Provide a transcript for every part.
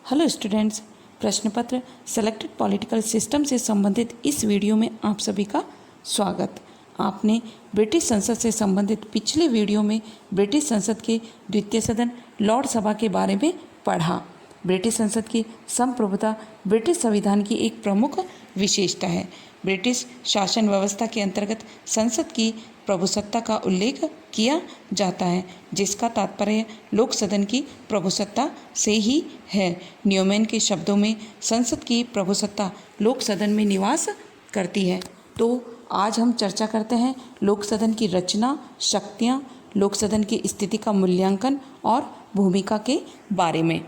Hello students, प्रश्न पत्र selected political system से संबंधित इस वीडियो में आप सभी का स्वागत। आपने ब्रिटिश संसद से संबंधित पिछले वीडियो में ब्रिटिश संसद के द्वितीय सदन लॉर्ड सभा के बारे में पढ़ा। ब्रिटिश संसद की संप्रभुता ब्रिटिश संविधान की एक प्रमुख विशेषता है। ब्रिटिश शासन व्यवस्था के अंतर्गत संसद की प्रभुसत्ता का उल्लेख किया जाता है, जिसका तात्पर्य लोक सदन की प्रभुसत्ता से ही है। न्यूमैन के शब्दों में संसद की प्रभुसत्ता लोक सदन में निवास करती है। तो आज हम चर्चा करते हैं लोक सदन की रचना, शक्तियाँ, लोक सदन की स्थिति का मूल्यांकन और भूमिका के बारे में।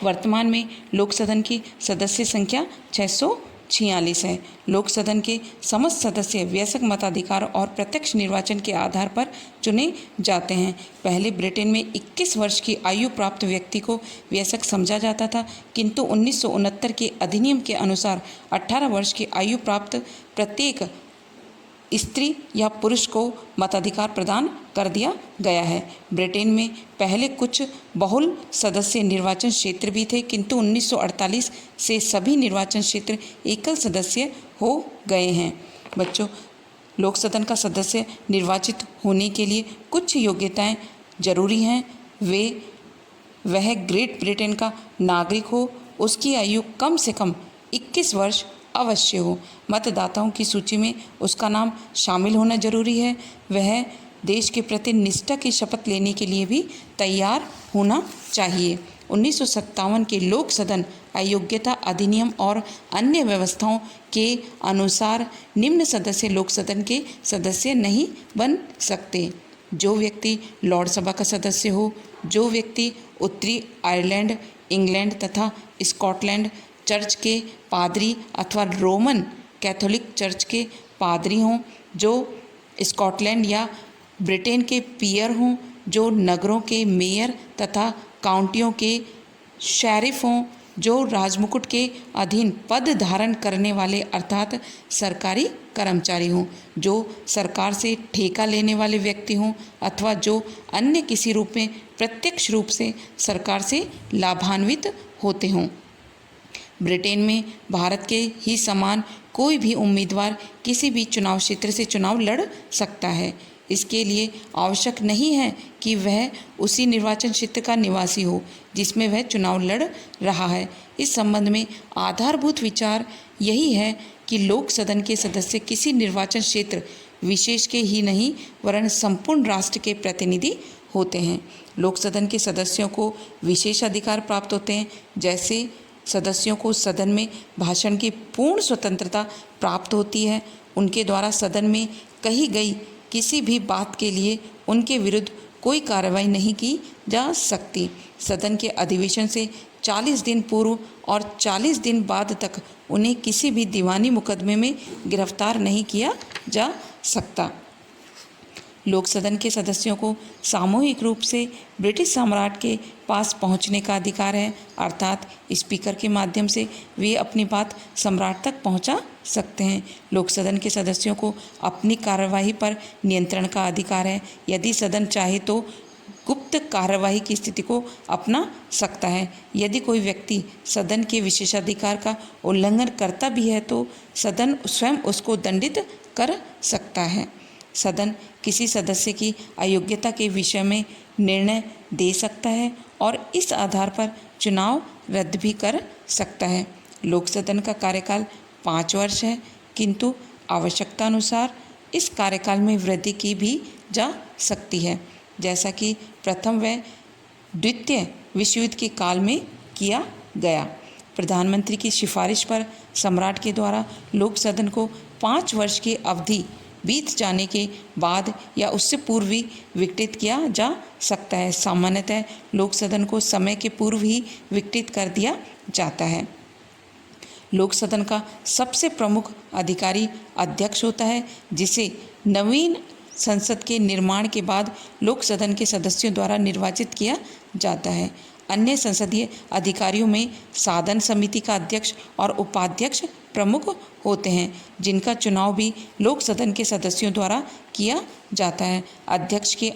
वर्तमान में लोक सदन की सदस्य संख्या 646 है। लोक सदन के समस्त सदस्य वयस्क मताधिकार और प्रत्यक्ष निर्वाचन के आधार पर चुने जाते हैं। पहले ब्रिटेन में 21 वर्ष की आयु प्राप्त व्यक्ति को वयस्क समझा जाता था, किंतु 1969 के अधिनियम के अनुसार 18 वर्ष की आयु प्राप्त प्रत्येक स्त्री या पुरुष को मताधिकार प्रदान कर दिया गया है। ब्रिटेन में पहले कुछ बहुल सदस्य निर्वाचन क्षेत्र भी थे, किंतु 1948 से सभी निर्वाचन क्षेत्र एकल सदस्य हो गए हैं। बच्चों, लोक सदन का सदस्य निर्वाचित होने के लिए कुछ योग्यताएं जरूरी हैं। वह ग्रेट ब्रिटेन का नागरिक हो, उसकी आयु कम से कम 21 वर्ष अवश्य हो, मतदाताओं की सूची में उसका नाम शामिल होना जरूरी है, वह देश के प्रति निष्ठा की शपथ लेने के लिए भी तैयार होना चाहिए। 1957 के लोक सदन अयोग्यता अधिनियम और अन्य व्यवस्थाओं के अनुसार निम्न सदस्य लोक सदन के सदस्य नहीं बन सकते: जो व्यक्ति लॉर्ड सभा का सदस्य हो, जो व्यक्ति उत्तरी आयरलैंड, इंग्लैंड तथा स्कॉटलैंड चर्च के पादरी अथवा रोमन कैथोलिक चर्च के पादरी हों, जो स्कॉटलैंड या ब्रिटेन के पीयर हों, जो नगरों के मेयर तथा काउंटियों के शेरिफ हों, जो राजमुकुट के अधीन पद धारण करने वाले अर्थात सरकारी कर्मचारी हों, जो सरकार से ठेका लेने वाले व्यक्ति हों अथवा जो अन्य किसी रूप में प्रत्यक्ष रूप से सरकार से लाभान्वित होते हों। ब्रिटेन में भारत के ही समान कोई भी उम्मीदवार किसी भी चुनाव क्षेत्र से चुनाव लड़ सकता है। इसके लिए आवश्यक नहीं है कि वह उसी निर्वाचन क्षेत्र का निवासी हो जिसमें वह चुनाव लड़ रहा है। इस संबंध में आधारभूत विचार यही है कि लोक सदन के सदस्य किसी निर्वाचन क्षेत्र विशेष के ही नहीं वरन संपूर्ण राष्ट्र के प्रतिनिधि होते हैं। लोक सदन के सदस्यों को विशेष अधिकार प्राप्त होते हैं, जैसे सदस्यों को सदन में भाषण की पूर्ण स्वतंत्रता प्राप्त होती है। उनके द्वारा सदन में कही गई किसी भी बात के लिए उनके विरुद्ध कोई कार्रवाई नहीं की जा सकती। सदन के अधिवेशन से 40 दिन पूर्व और 40 दिन बाद तक उन्हें किसी भी दीवानी मुकदमे में गिरफ्तार नहीं किया जा सकता। लोक सदन के सदस्यों को सामूहिक रूप से ब्रिटिश सम्राट के पास पहुंचने का अधिकार है, अर्थात स्पीकर के माध्यम से वे अपनी बात सम्राट तक पहुंचा सकते हैं। लोक सदन के सदस्यों को अपनी कार्यवाही पर नियंत्रण का अधिकार है। यदि सदन चाहे तो गुप्त कार्यवाही की स्थिति को अपना सकता है। यदि कोई व्यक्ति सदन के विशेषाधिकार का उल्लंघन करता भी है तो सदन स्वयं उसको दंडित कर सकता है। सदन किसी सदस्य की अयोग्यता के विषय में निर्णय दे सकता है और इस आधार पर चुनाव रद्द भी कर सकता है। लोक सदन का कार्यकाल 5 वर्ष है, किंतु आवश्यकता अनुसार इस कार्यकाल में वृद्धि की भी जा सकती है, जैसा कि प्रथम व द्वितीय विश्व युद्ध के काल में किया गया। प्रधानमंत्री की सिफारिश पर सम्राट के द्वारा लोक सदन को 5 वर्ष की अवधि बीत जाने के बाद या उससे पूर्व भी विघटित किया जा सकता है। सामान्यतः लोक सदन को समय के पूर्व ही विघटित कर दिया जाता है। लोक सदन का सबसे प्रमुख अधिकारी अध्यक्ष होता है, जिसे नवीन संसद के निर्माण के बाद लोक सदन के सदस्यों द्वारा निर्वाचित किया जाता है। अन्य संसदीय अधिकारियों में साधन समिति का अध्यक्ष और उपाध्यक्ष प्रमुख होते हैं, जिनका चुनाव भी लोक सदन के सदस्यों द्वारा किया जाता है। अध्यक्ष की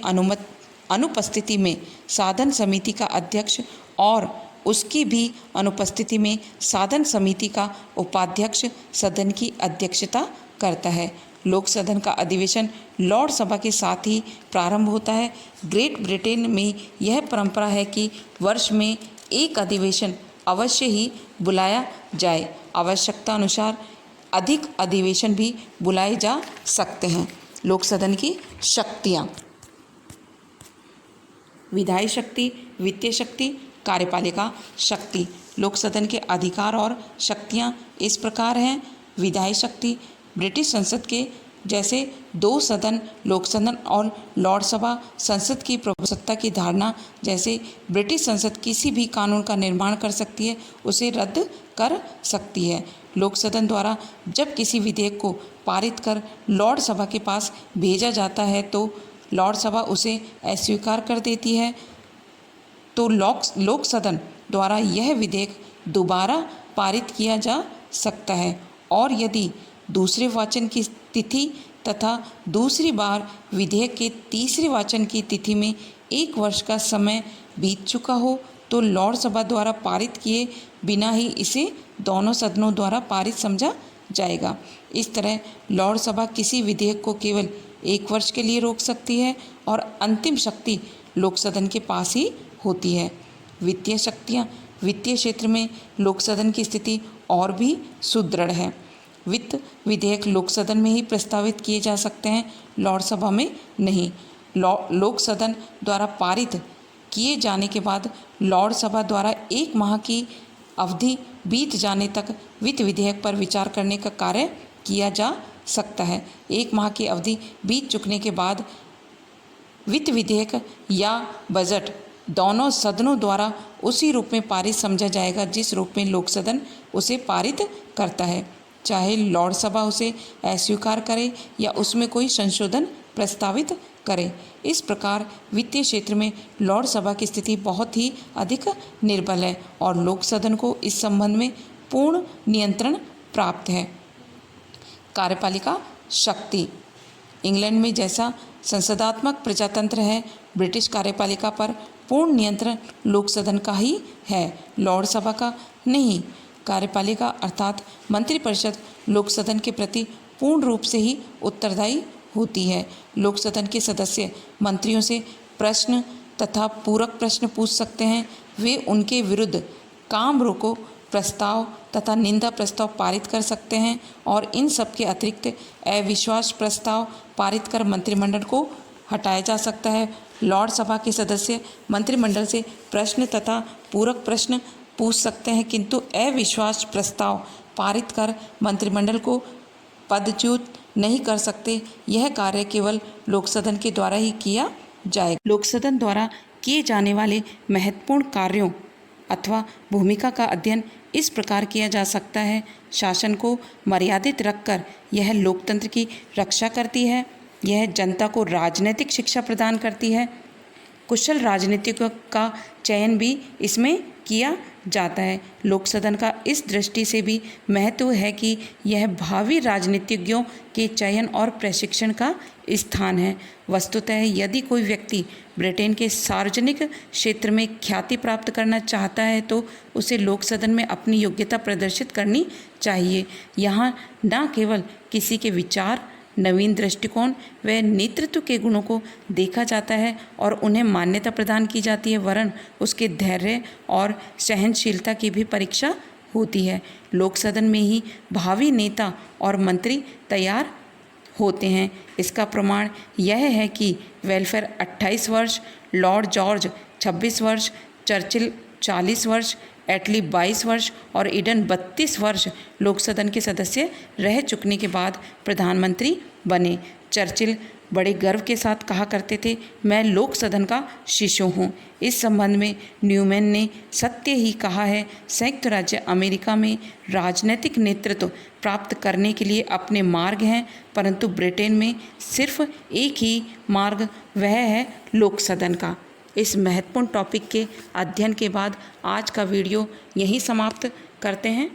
अनुपस्थिति में साधन समिति का अध्यक्ष और उसकी भी अनुपस्थिति में साधन समिति का उपाध्यक्ष सदन की अध्यक्षता करता है। लोक सदन का अधिवेशन लॉर्ड सभा के साथ ही प्रारंभ होता है। ग्रेट ब्रिटेन में यह परंपरा है कि वर्ष में एक अधिवेशन अवश्य ही बुलाया जाए। आवश्यकता अनुसार अधिक अधिवेशन भी बुलाए जा सकते हैं। लोक सदन की शक्तियाँ: विधायी शक्ति, वित्तीय शक्ति, कार्यपालिका शक्ति। लोक सदन के अधिकार और शक्तियाँ इस प्रकार हैं। विधायी शक्ति: ब्रिटिश संसद के जैसे दो सदन, लोक सदन और लॉर्ड सभा, संसद की प्रभुसत्ता की धारणा जैसे ब्रिटिश संसद किसी भी कानून का निर्माण कर सकती है, उसे रद्द कर सकती है। लोक सदन द्वारा जब किसी विधेयक को पारित कर लॉर्ड सभा के पास भेजा जाता है तो लॉर्ड सभा उसे अस्वीकार कर देती है, तो लोक सदन द्वारा यह विधेयक दोबारा पारित किया जा सकता है, और यदि दूसरे वाचन की तिथि तथा दूसरी बार विधेयक के तीसरे वाचन की तिथि में 1 वर्ष का समय बीत चुका हो तो लॉर्ड सभा द्वारा पारित किए बिना ही इसे दोनों सदनों द्वारा पारित समझा जाएगा। इस तरह लॉर्ड सभा किसी विधेयक को केवल 1 वर्ष के लिए रोक सकती है और अंतिम शक्ति लोक सदन के पास ही होती है। वित्तीय शक्तियाँ: वित्तीय क्षेत्र में लोक सदन की स्थिति और भी सुदृढ़ है। वित्त विधेयक लोक सदन में ही प्रस्तावित किए जा सकते हैं, लॉर्ड सभा में नहीं। लोक सदन द्वारा पारित किए जाने के बाद लॉर्ड सभा द्वारा 1 माह की अवधि बीत जाने तक वित्त विधेयक पर विचार करने का कार्य किया जा सकता है। 1 माह की अवधि बीत चुकने के बाद वित्त विधेयक या बजट दोनों सदनों द्वारा उसी रूप में पारित समझा जाएगा जिस रूप में लोक सदन उसे पारित करता है, चाहे लॉर्ड सभा उसे अस्वीकार करे या उसमें कोई संशोधन प्रस्तावित करे। इस प्रकार वित्तीय क्षेत्र में लॉर्ड सभा की स्थिति बहुत ही अधिक निर्बल है और लोक सदन को इस संबंध में पूर्ण नियंत्रण प्राप्त है। कार्यपालिका शक्ति: इंग्लैंड में जैसा संसदात्मक प्रजातंत्र है, ब्रिटिश कार्यपालिका पर पूर्ण नियंत्रण लोक सदन का ही है, लॉर्ड सभा का नहीं। कार्यपालिका अर्थात मंत्रिपरिषद लोक सदन के प्रति पूर्ण रूप से ही उत्तरदायी होती है। लोक सदन के सदस्य मंत्रियों से प्रश्न तथा पूरक प्रश्न पूछ सकते हैं। वे उनके विरुद्ध काम रोको प्रस्ताव तथा निंदा प्रस्ताव पारित कर सकते हैं और इन सब के अतिरिक्त अविश्वास प्रस्ताव पारित कर मंत्रिमंडल को हटाया जा सकता है। लॉर्ड सभा के सदस्य मंत्रिमंडल से प्रश्न तथा पूरक प्रश्न पूछ सकते हैं, किंतु अविश्वास प्रस्ताव पारित कर मंत्रिमंडल को पदच्युत नहीं कर सकते। यह कार्य केवल लोक सदन के द्वारा ही किया जाएगा। लोक सदन द्वारा किए जाने वाले महत्वपूर्ण कार्यों अथवा भूमिका का अध्ययन इस प्रकार किया जा सकता है। शासन को मर्यादित रखकर यह लोकतंत्र की रक्षा करती है। यह जनता को राजनीतिक शिक्षा प्रदान करती है। कुशल राजनीतिकों का चयन भी इसमें किया जाता है। लोक सदन का इस दृष्टि से भी महत्व है कि यह भावी राजनीतिज्ञों के चयन और प्रशिक्षण का स्थान है। वस्तुतः यदि कोई व्यक्ति ब्रिटेन के सार्वजनिक क्षेत्र में ख्याति प्राप्त करना चाहता है तो उसे लोक सदन में अपनी योग्यता प्रदर्शित करनी चाहिए। यहाँ न केवल किसी के विचार, नवीन दृष्टिकोण व नेतृत्व के गुणों को देखा जाता है और उन्हें मान्यता प्रदान की जाती है, वरन उसके धैर्य और सहनशीलता की भी परीक्षा होती है। लोक सदन में ही भावी नेता और मंत्री तैयार होते हैं। इसका प्रमाण यह है कि वेलफेयर 28 वर्ष, लॉर्ड जॉर्ज 26 वर्ष, चर्चिल 40 वर्ष, एटली 22 वर्ष और ईडन 32 वर्ष लोक सदन के सदस्य रह चुकने के बाद प्रधानमंत्री बने। चर्चिल बड़े गर्व के साथ कहा करते थे, मैं लोक सदन का शिशु हूँ। इस संबंध में न्यूमैन ने सत्य ही कहा है, संयुक्त राज्य अमेरिका में राजनीतिक नेतृत्व प्राप्त करने के लिए अपने मार्ग हैं, परंतु ब्रिटेन में सिर्फ एक ही मार्ग, वह है लोक सदन का। इस महत्वपूर्ण टॉपिक के अध्ययन के बाद आज का वीडियो यहीं समाप्त करते हैं।